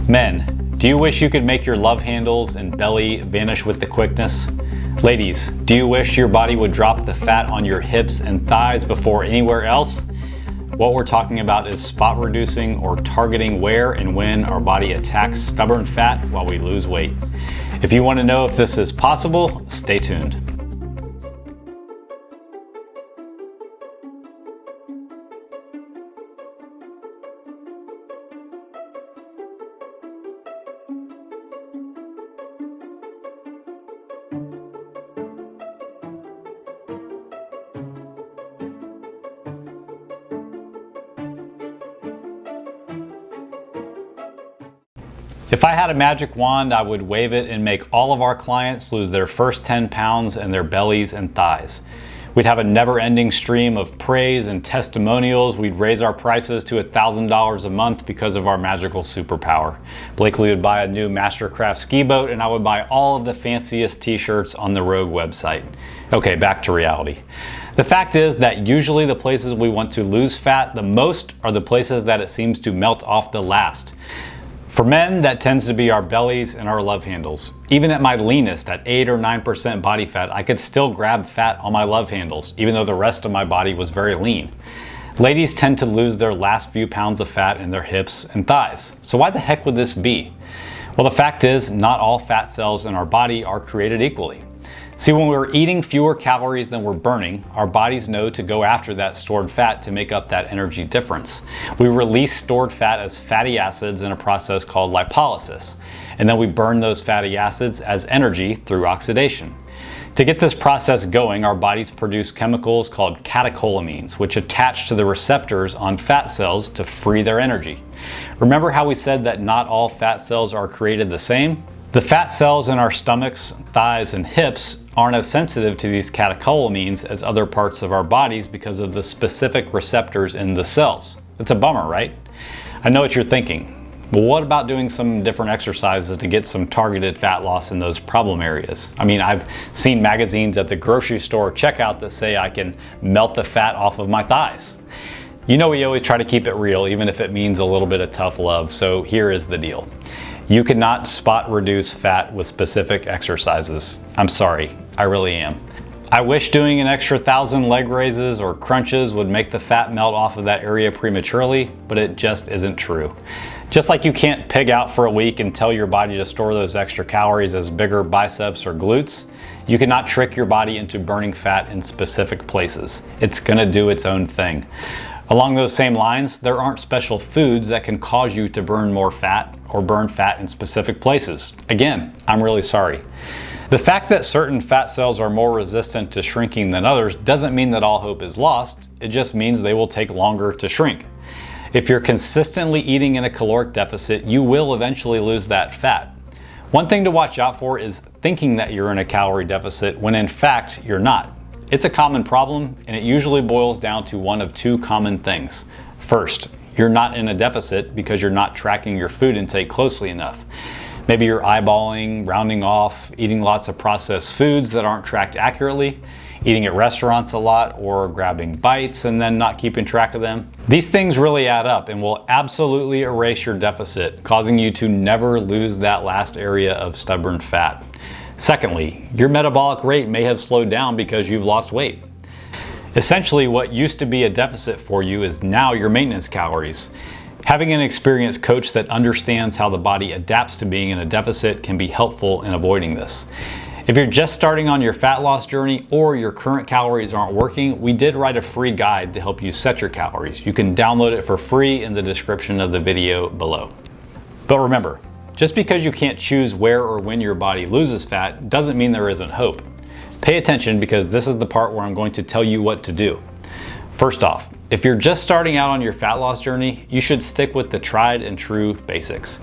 Men, do you wish you could make your love handles and belly vanish with the quickness? Ladies, do you wish your body would drop the fat on your hips and thighs before anywhere else? What we're talking about is spot reducing, or targeting where and when our body attacks stubborn fat while we lose weight. If you want to know if this is possible, stay tuned. If I had a magic wand, I would wave it and make all of our clients lose their first 10 pounds and their bellies and thighs. We'd have a never-ending stream of praise and testimonials. We'd raise our prices to $1,000 a month because of our magical superpower. Blakely would buy a new Mastercraft ski boat, and I would buy all of the fanciest t-shirts on the Rogue website. Okay, back to reality. The fact is that usually the places we want to lose fat the most are the places that it seems to melt off the last. For men, that tends to be our bellies and our love handles. Even at my leanest, at 8 or 9% body fat, I could still grab fat on my love handles, even though the rest of my body was very lean. Ladies tend to lose their last few pounds of fat in their hips and thighs. So why the heck would this be? Well, the fact is, not all fat cells in our body are created equally. See, when we're eating fewer calories than we're burning, our bodies know to go after that stored fat to make up that energy difference. We release stored fat as fatty acids in a process called lipolysis, and then we burn those fatty acids as energy through oxidation. To get this process going, our bodies produce chemicals called catecholamines, which attach to the receptors on fat cells to free their energy. Remember how we said that not all fat cells are created the same? The fat cells in our stomachs, thighs, and hips aren't as sensitive to these catecholamines as other parts of our bodies because of the specific receptors in the cells. It's a bummer, right? I know what you're thinking. Well, what about doing some different exercises to get some targeted fat loss in those problem areas? I mean, I've seen magazines at the grocery store checkout that say I can melt the fat off of my thighs. You know, we always try to keep it real, even if it means a little bit of tough love, so here is the deal. You cannot spot reduce fat with specific exercises. I'm sorry, I really am. I wish doing an extra 1,000 leg raises or crunches would make the fat melt off of that area prematurely, but it just isn't true. Just like you can't pig out for a week and tell your body to store those extra calories as bigger biceps or glutes, you cannot trick your body into burning fat in specific places. It's gonna do its own thing. Along those same lines, there aren't special foods that can cause you to burn more fat or burn fat in specific places. Again, I'm really sorry. The fact that certain fat cells are more resistant to shrinking than others doesn't mean that all hope is lost. It just means they will take longer to shrink. If you're consistently eating in a caloric deficit, you will eventually lose that fat. One thing to watch out for is thinking that you're in a calorie deficit when in fact you're not. It's a common problem, and it usually boils down to one of two common things. First, you're not in a deficit because you're not tracking your food intake closely enough. Maybe you're eyeballing, rounding off, eating lots of processed foods that aren't tracked accurately, eating at restaurants a lot, or grabbing bites and then not keeping track of them. These things really add up and will absolutely erase your deficit, causing you to never lose that last area of stubborn fat. Secondly, your metabolic rate may have slowed down because you've lost weight. Essentially, what used to be a deficit for you is now your maintenance calories. Having an experienced coach that understands how the body adapts to being in a deficit can be helpful in avoiding this. If you're just starting on your fat loss journey or your current calories aren't working, we did write a free guide to help you set your calories. You can download it for free in the description of the video below. But remember, just because you can't choose where or when your body loses fat doesn't mean there isn't hope. Pay attention, because this is the part where I'm going to tell you what to do. First off, if you're just starting out on your fat loss journey, you should stick with the tried and true basics.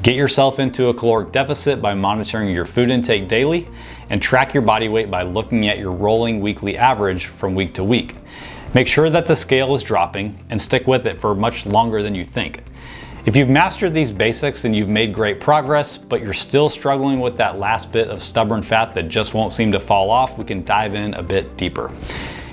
Get yourself into a caloric deficit by monitoring your food intake daily, and track your body weight by looking at your rolling weekly average from week to week. Make sure that the scale is dropping and stick with it for much longer than you think. If you've mastered these basics and you've made great progress, but you're still struggling with that last bit of stubborn fat that just won't seem to fall off, we can dive in a bit deeper.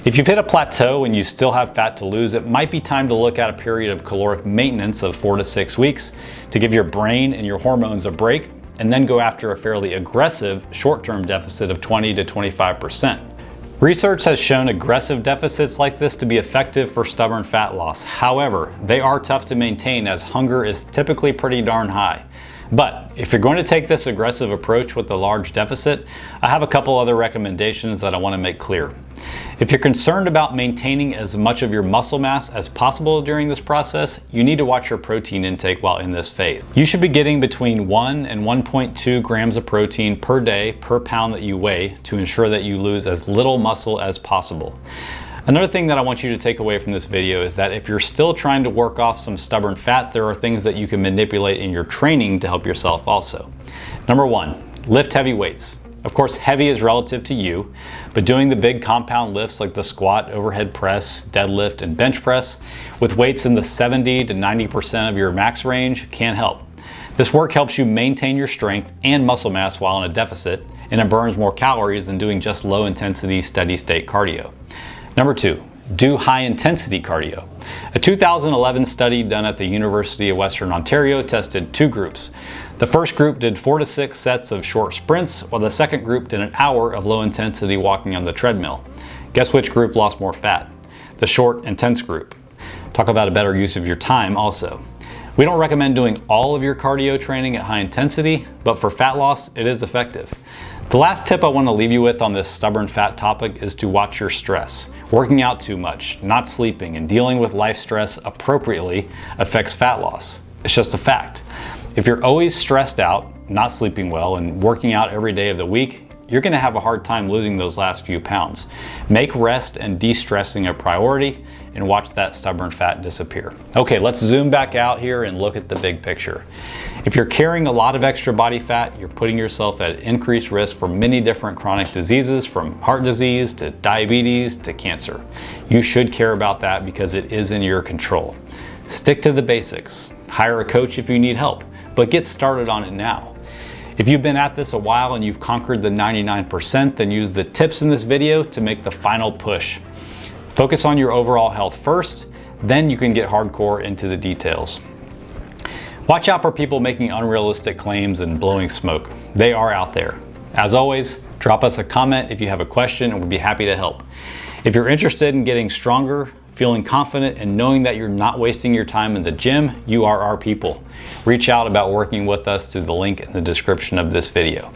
If you've hit a plateau and you still have fat to lose, it might be time to look at a period of caloric maintenance of 4 to 6 weeks to give your brain and your hormones a break, and then go after a fairly aggressive short-term deficit of 20 to 25%. Research has shown aggressive deficits like this to be effective for stubborn fat loss. However, they are tough to maintain as hunger is typically pretty darn high. But if you're going to take this aggressive approach with a large deficit, I have a couple other recommendations that I want to make clear. If you're concerned about maintaining as much of your muscle mass as possible during this process, you need to watch your protein intake while in this phase. You should be getting between 1 and 1.2 grams of protein per day per pound that you weigh to ensure that you lose as little muscle as possible. Another thing that I want you to take away from this video is that if you're still trying to work off some stubborn fat, there are things that you can manipulate in your training to help yourself also. Number 1, lift heavy weights. Of course, heavy is relative to you, but doing the big compound lifts like the squat, overhead press, deadlift, and bench press with weights in the 70 to 90% of your max range can help. This work helps you maintain your strength and muscle mass while in a deficit, and it burns more calories than doing just low intensity, steady state cardio. Number 2, do high intensity cardio. A 2011 study done at the University of Western Ontario tested 2 groups. The first group did 4 to 6 sets of short sprints, while the second group did an hour of low intensity walking on the treadmill. Guess which group lost more fat? The short, intense group. Talk about a better use of your time also. We don't recommend doing all of your cardio training at high intensity, but for fat loss, it is effective. The last tip I want to leave you with on this stubborn fat topic is to watch your stress. Working out too much, not sleeping, and dealing with life stress appropriately affects fat loss. It's just a fact. If you're always stressed out, not sleeping well, and working out every day of the week, you're going to have a hard time losing those last few pounds. Make rest and de-stressing a priority and watch that stubborn fat disappear. Okay, let's zoom back out here and look at the big picture. If you're carrying a lot of extra body fat, you're putting yourself at increased risk for many different chronic diseases, from heart disease to diabetes to cancer. You should care about that because it is in your control. Stick to the basics. Hire a coach if you need help, but get started on it now. If you've been at this a while and you've conquered the 99%, then use the tips in this video to make the final push. Focus on your overall health first, then you can get hardcore into the details. Watch out for people making unrealistic claims and blowing smoke. They are out there. As always, drop us a comment if you have a question and we'll be happy to help. If you're interested in getting stronger, feeling confident, and knowing that you're not wasting your time in the gym, you are our people. Reach out about working with us through the link in the description of this video.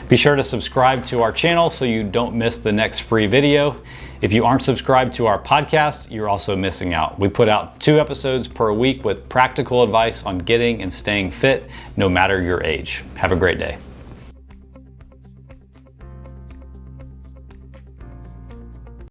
Be sure to subscribe to our channel so you don't miss the next free video. If you aren't subscribed to our podcast, you're also missing out. We put out 2 episodes per week with practical advice on getting and staying fit, no matter your age. Have a great day.